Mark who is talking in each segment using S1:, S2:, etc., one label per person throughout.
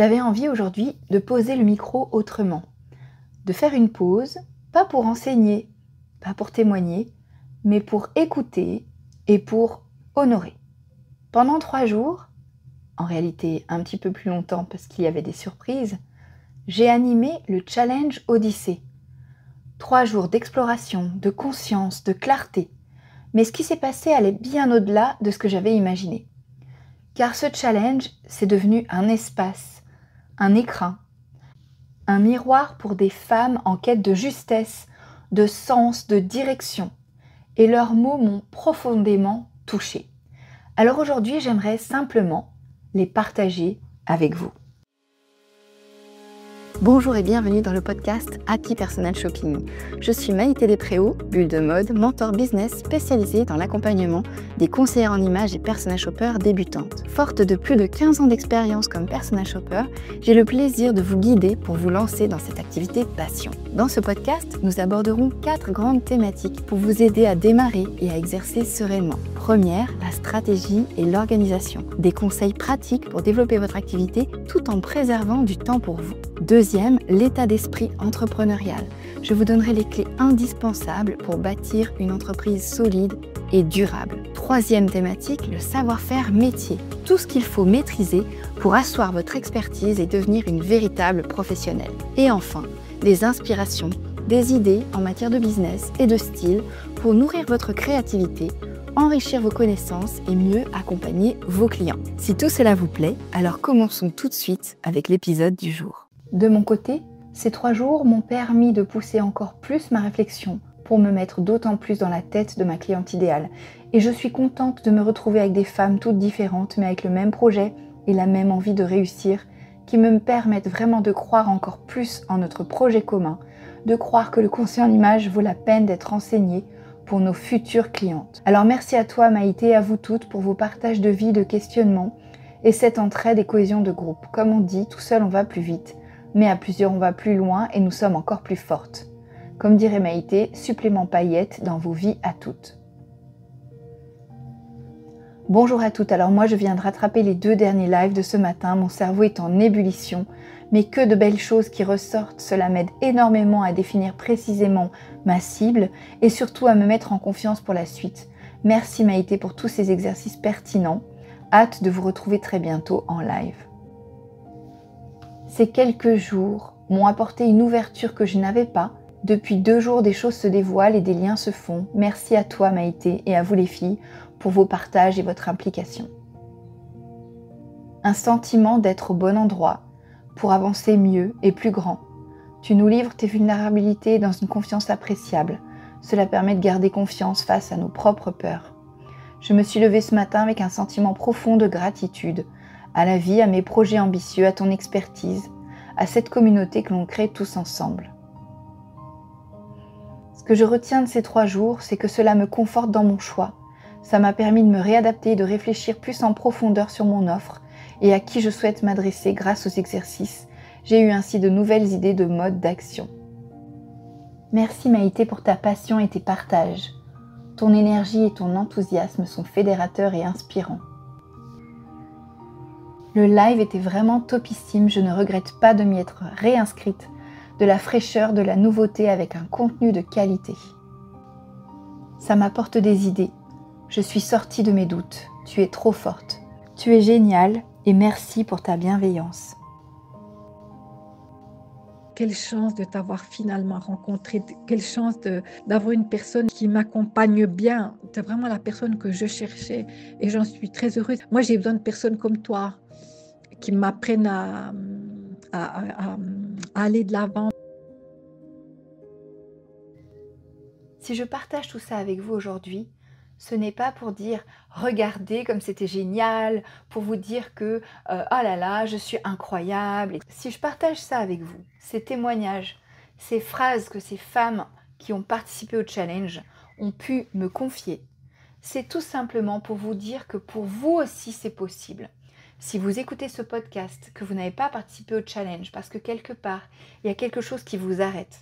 S1: J'avais envie aujourd'hui de poser le micro autrement, de faire une pause, pas pour enseigner, pas pour témoigner, mais pour écouter et pour honorer. Pendant 3 jours, en réalité un petit peu plus longtemps parce qu'il y avait des surprises, j'ai animé le Challenge Odyssée. 3 jours d'exploration, de conscience, de clarté. Mais ce qui s'est passé allait bien au-delà de ce que j'avais imaginé. Car ce challenge, c'est devenu un espace, un écrin, un miroir pour des femmes en quête de justesse, de sens, de direction. Et leurs mots m'ont profondément touchée. Alors aujourd'hui, j'aimerais simplement les partager avec vous. Bonjour et bienvenue dans le podcast Happy Personal Shopping. Je suis Maïté Despréaux, bulle de mode, mentor business spécialisée dans l'accompagnement des conseillères en images et personal shoppers débutantes. Forte de plus de 15 ans d'expérience comme personal shopper, j'ai le plaisir de vous guider pour vous lancer dans cette activité passion. Dans ce podcast, nous aborderons 4 grandes thématiques pour vous aider à démarrer et à exercer sereinement. Première, la stratégie et l'organisation. Des conseils pratiques pour développer votre activité tout en préservant du temps pour vous. Deuxième, l'état d'esprit entrepreneurial. Je vous donnerai les clés indispensables pour bâtir une entreprise solide et durable. Troisième thématique, le savoir-faire métier. Tout ce qu'il faut maîtriser pour asseoir votre expertise et devenir une véritable professionnelle. Et enfin, des inspirations, des idées en matière de business et de style pour nourrir votre créativité, enrichir vos connaissances et mieux accompagner vos clients. Si tout cela vous plaît, alors commençons tout de suite avec l'épisode du jour. De mon côté, ces 3 jours m'ont permis de pousser encore plus ma réflexion pour me mettre d'autant plus dans la tête de ma cliente idéale. Et je suis contente de me retrouver avec des femmes toutes différentes, mais avec le même projet et la même envie de réussir, qui me permettent vraiment de croire encore plus en notre projet commun, de croire que le conseil en image vaut la peine d'être enseigné pour nos futures clientes. Alors merci à toi Maïté et à vous toutes pour vos partages de vie, de questionnements et cette entraide et cohésion de groupe. Comme on dit, tout seul on va plus vite. Mais à plusieurs, on va plus loin et nous sommes encore plus fortes. Comme dirait Maïté, supplément paillettes dans vos vies à toutes. Bonjour à toutes, alors moi je viens de rattraper les 2 derniers lives de ce matin, mon cerveau est en ébullition, mais que de belles choses qui ressortent, cela m'aide énormément à définir précisément ma cible et surtout à me mettre en confiance pour la suite. Merci Maïté pour tous ces exercices pertinents, hâte de vous retrouver très bientôt en live. Ces quelques jours m'ont apporté une ouverture que je n'avais pas. Depuis 2 jours, des choses se dévoilent et des liens se font. Merci à toi Maïté et à vous les filles pour vos partages et votre implication. Un sentiment d'être au bon endroit pour avancer mieux et plus grand. Tu nous livres tes vulnérabilités dans une confiance appréciable. Cela permet de garder confiance face à nos propres peurs. Je me suis levée ce matin avec un sentiment profond de gratitude à la vie, à mes projets ambitieux, à ton expertise, à cette communauté que l'on crée tous ensemble. Ce que je retiens de ces 3 jours, c'est que cela me conforte dans mon choix. Ça m'a permis de me réadapter et de réfléchir plus en profondeur sur mon offre et à qui je souhaite m'adresser grâce aux exercices. J'ai eu ainsi de nouvelles idées de mode d'action. Merci Maïté pour ta passion et tes partages. Ton énergie et ton enthousiasme sont fédérateurs et inspirants. Le live était vraiment topissime, je ne regrette pas de m'y être réinscrite, de la fraîcheur, de la nouveauté avec un contenu de qualité. Ça m'apporte des idées, je suis sortie de mes doutes, tu es trop forte, tu es géniale et merci pour ta bienveillance.
S2: Quelle chance de t'avoir finalement rencontré, quelle chance d'avoir une personne qui m'accompagne bien. C'est vraiment la personne que je cherchais et j'en suis très heureuse. Moi, j'ai besoin de personnes comme toi qui m'apprennent à aller de l'avant.
S1: Si je partage tout ça avec vous aujourd'hui, ce n'est pas pour dire « regardez comme c'était génial », pour vous dire que « oh là là, je suis incroyable ». Si je partage ça avec vous, ces témoignages, ces phrases que ces femmes qui ont participé au challenge ont pu me confier, c'est tout simplement pour vous dire que pour vous aussi c'est possible. Si vous écoutez ce podcast, que vous n'avez pas participé au challenge parce que quelque part, il y a quelque chose qui vous arrête,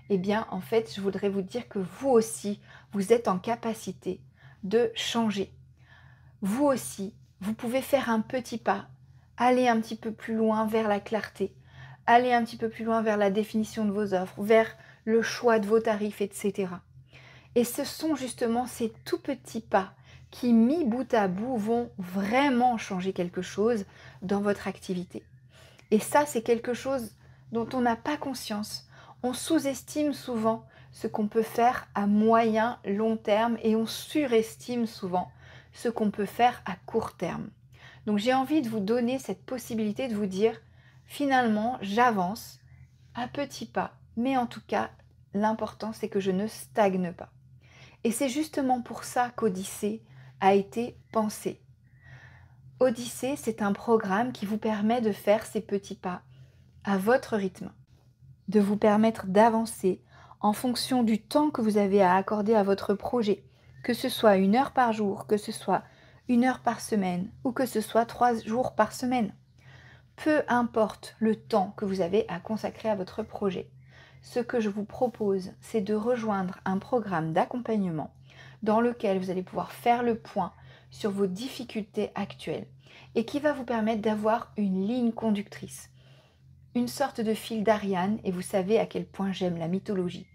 S1: eh bien, en fait, je voudrais vous dire que vous aussi, vous êtes en capacité de changer. Vous aussi, vous pouvez faire un petit pas allez un petit peu plus loin vers la clarté, allez un petit peu plus loin vers la définition de vos offres, vers le choix de vos tarifs, etc. Et ce sont justement ces tout petits pas qui, mis bout à bout, vont vraiment changer quelque chose dans votre activité. Et ça, c'est quelque chose dont on n'a pas conscience. On sous-estime souvent ce qu'on peut faire à moyen, long terme et on surestime souvent ce qu'on peut faire à court terme. Donc j'ai envie de vous donner cette possibilité de vous dire, finalement, j'avance à petits pas, mais en tout cas, l'important c'est que je ne stagne pas. Et c'est justement pour ça qu'Odyssée a été pensé. Odyssée, c'est un programme qui vous permet de faire ces petits pas à votre rythme, de vous permettre d'avancer en fonction du temps que vous avez à accorder à votre projet, que ce soit 1 heure par jour, que ce soit 1 heure par semaine ou que ce soit 3 jours par semaine. Peu importe le temps que vous avez à consacrer à votre projet. Ce que je vous propose, c'est de rejoindre un programme d'accompagnement dans lequel vous allez pouvoir faire le point sur vos difficultés actuelles et qui va vous permettre d'avoir une ligne conductrice, une sorte de fil d'Ariane, et vous savez à quel point j'aime la mythologie.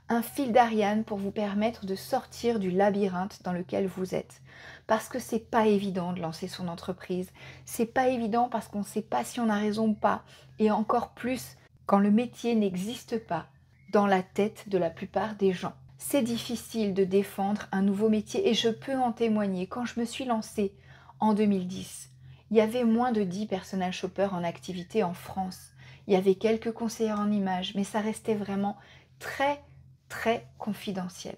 S1: Un fil d'Ariane pour vous permettre de sortir du labyrinthe dans lequel vous êtes. Parce que c'est pas évident de lancer son entreprise, c'est pas évident parce qu'on ne sait pas si on a raison ou pas, et encore plus quand le métier n'existe pas dans la tête de la plupart des gens. C'est difficile de défendre un nouveau métier et je peux en témoigner. Quand je me suis lancée en 2010, il y avait moins de 10 personal shoppers en activité en France. Il y avait quelques conseillers en images, mais ça restait vraiment très confidentiel.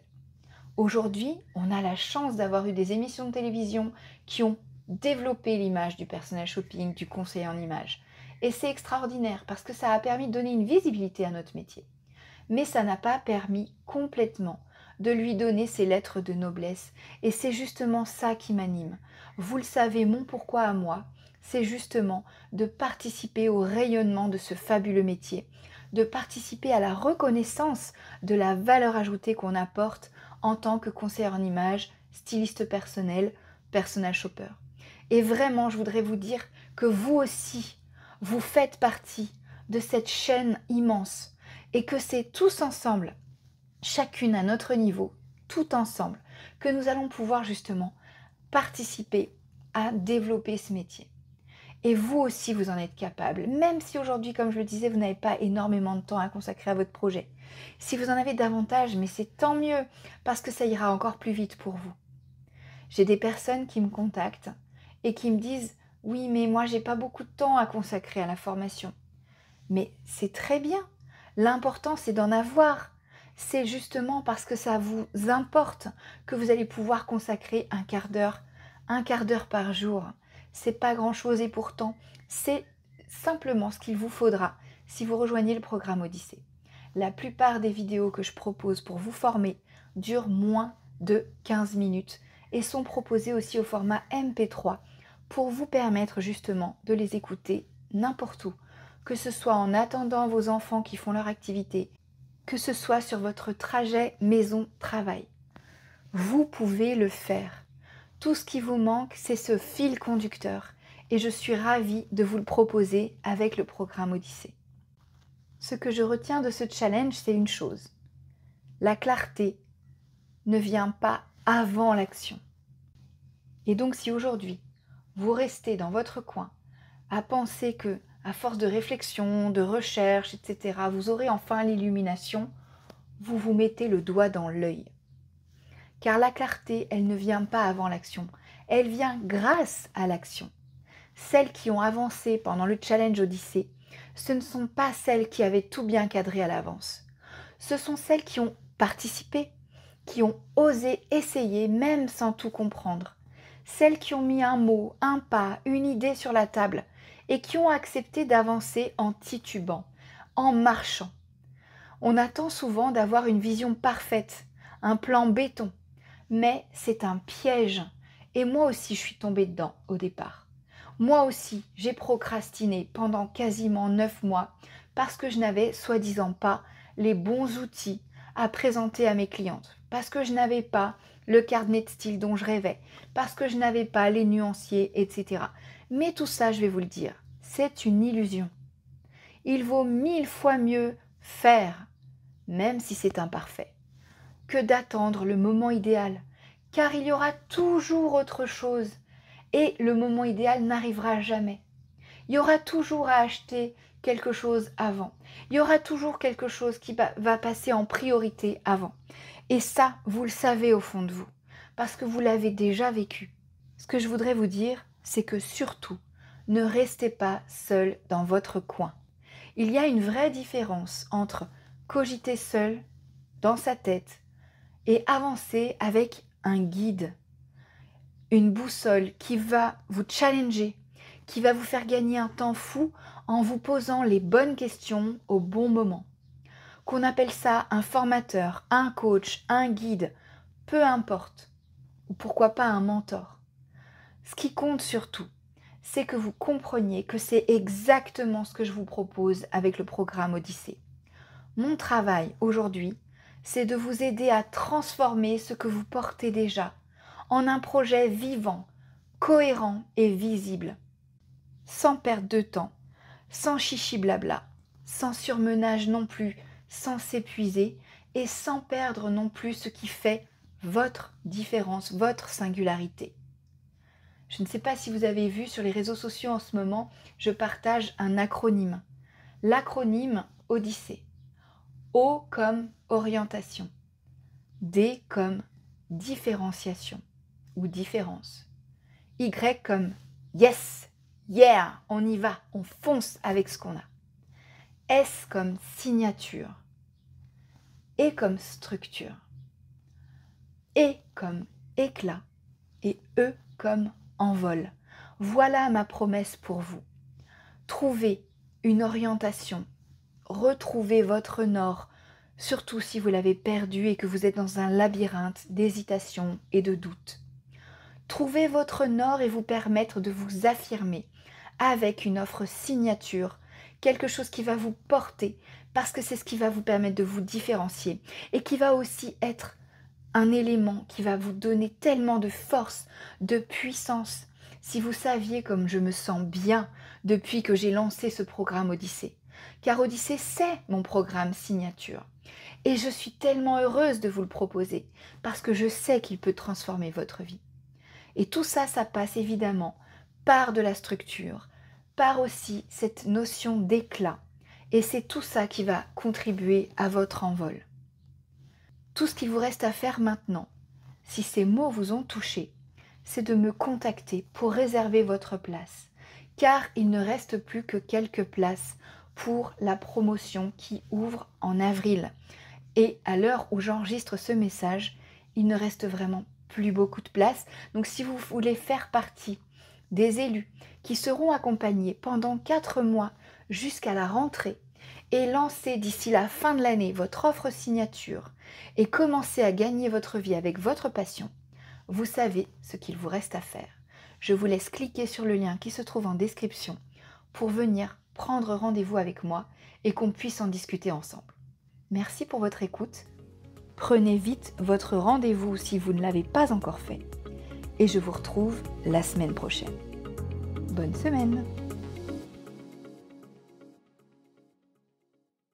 S1: Aujourd'hui, on a la chance d'avoir eu des émissions de télévision qui ont développé l'image du personal shopping, du conseiller en images. Et c'est extraordinaire parce que ça a permis de donner une visibilité à notre métier. Mais ça n'a pas permis complètement de lui donner ses lettres de noblesse. Et c'est justement ça qui m'anime. Vous le savez, mon pourquoi à moi, c'est justement de participer au rayonnement de ce fabuleux métier, de participer à la reconnaissance de la valeur ajoutée qu'on apporte en tant que conseillère en images, styliste personnel, personal shopper. Et vraiment, je voudrais vous dire que vous aussi, vous faites partie de cette chaîne immense et que c'est tous ensemble, chacune à notre niveau, tout ensemble, que nous allons pouvoir justement participer à développer ce métier. Et vous aussi, vous en êtes capable, même si aujourd'hui, comme je le disais, vous n'avez pas énormément de temps à consacrer à votre projet. Si vous en avez davantage, mais c'est tant mieux, parce que ça ira encore plus vite pour vous. J'ai des personnes qui me contactent et qui me disent « Oui, mais moi, j'ai pas beaucoup de temps à consacrer à la formation. » Mais c'est très bien. L'important, c'est d'en avoir. C'est justement parce que ça vous importe que vous allez pouvoir consacrer un quart d'heure par jour. C'est pas grand-chose et pourtant, c'est simplement ce qu'il vous faudra si vous rejoignez le programme Odyssée. La plupart des vidéos que je propose pour vous former durent moins de 15 minutes et sont proposées aussi au format MP3 pour vous permettre justement de les écouter n'importe où, que ce soit en attendant vos enfants qui font leur activité, que ce soit sur votre trajet maison-travail. Vous pouvez le faire. Tout ce qui vous manque, c'est ce fil conducteur et je suis ravie de vous le proposer avec le programme Odyssée. Ce que je retiens de ce challenge, c'est une chose. La clarté ne vient pas avant l'action. Et donc si aujourd'hui, vous restez dans votre coin à penser que, à force de réflexion, de recherche, etc., vous aurez enfin l'illumination, vous vous mettez le doigt dans l'œil. Car la clarté, elle ne vient pas avant l'action, elle vient grâce à l'action. Celles qui ont avancé pendant le challenge Odyssée, ce ne sont pas celles qui avaient tout bien cadré à l'avance. Ce sont celles qui ont participé, qui ont osé essayer même sans tout comprendre. Celles qui ont mis un mot, un pas, une idée sur la table et qui ont accepté d'avancer en titubant, en marchant. On attend souvent d'avoir une vision parfaite, un plan béton. Mais c'est un piège. Et moi aussi, je suis tombée dedans au départ. Moi aussi, j'ai procrastiné pendant quasiment 9 mois parce que je n'avais soi-disant pas les bons outils à présenter à mes clientes. Parce que je n'avais pas le carnet de style dont je rêvais. Parce que je n'avais pas les nuanciers, etc. Mais tout ça, je vais vous le dire, c'est une illusion. Il vaut 1000 fois mieux faire, même si c'est imparfait, que d'attendre le moment idéal, car il y aura toujours autre chose et le moment idéal n'arrivera jamais. Il y aura toujours à acheter quelque chose avant. Il y aura toujours quelque chose qui va passer en priorité avant. Et ça, vous le savez au fond de vous, parce que vous l'avez déjà vécu. Ce que je voudrais vous dire, c'est que surtout, ne restez pas seul dans votre coin. Il y a une vraie différence entre cogiter seul, dans sa tête, et avancer avec un guide, une boussole qui va vous challenger, qui va vous faire gagner un temps fou en vous posant les bonnes questions au bon moment. Qu'on appelle ça un formateur, un coach, un guide, peu importe, ou pourquoi pas un mentor. Ce qui compte surtout, c'est que vous compreniez que c'est exactement ce que je vous propose avec le programme Odyssée. Mon travail aujourd'hui, c'est de vous aider à transformer ce que vous portez déjà en un projet vivant, cohérent et visible, sans perdre de temps, sans chichi blabla, sans surmenage non plus, sans s'épuiser et sans perdre non plus ce qui fait votre différence, votre singularité. Je ne sais pas si vous avez vu sur les réseaux sociaux en ce moment, je partage un acronyme. L'acronyme Odyssée. O comme orientation. D comme différenciation ou différence. Y comme yes, yeah, on y va, on fonce avec ce qu'on a. S comme signature. E comme structure. E comme éclat. Et E comme envol. Voilà ma promesse pour vous. Trouvez une orientation. Retrouvez votre nord, surtout si vous l'avez perdu et que vous êtes dans un labyrinthe d'hésitation et de doute. Trouvez votre nord et vous permettre de vous affirmer avec une offre signature, quelque chose qui va vous porter, parce que c'est ce qui va vous permettre de vous différencier et qui va aussi être un élément qui va vous donner tellement de force, de puissance. Si vous saviez comme je me sens bien depuis que j'ai lancé ce programme Odyssée. Car Odyssée, c'est mon programme signature. Et je suis tellement heureuse de vous le proposer, parce que je sais qu'il peut transformer votre vie. Et tout ça, ça passe évidemment par de la structure, par aussi cette notion d'éclat. Et c'est tout ça qui va contribuer à votre envol. Tout ce qu'il vous reste à faire maintenant, si ces mots vous ont touché, c'est de me contacter pour réserver votre place. Car il ne reste plus que quelques places pour la promotion qui ouvre en avril. Et à l'heure où j'enregistre ce message, il ne reste vraiment plus beaucoup de place. Donc si vous voulez faire partie des élus qui seront accompagnés pendant 4 mois jusqu'à la rentrée et lancer d'ici la fin de l'année votre offre signature et commencer à gagner votre vie avec votre passion, vous savez ce qu'il vous reste à faire. Je vous laisse cliquer sur le lien qui se trouve en description pour venir prendre rendez-vous avec moi et qu'on puisse en discuter ensemble. Merci pour votre écoute. Prenez vite votre rendez-vous si vous ne l'avez pas encore fait. Et je vous retrouve la semaine prochaine. Bonne semaine!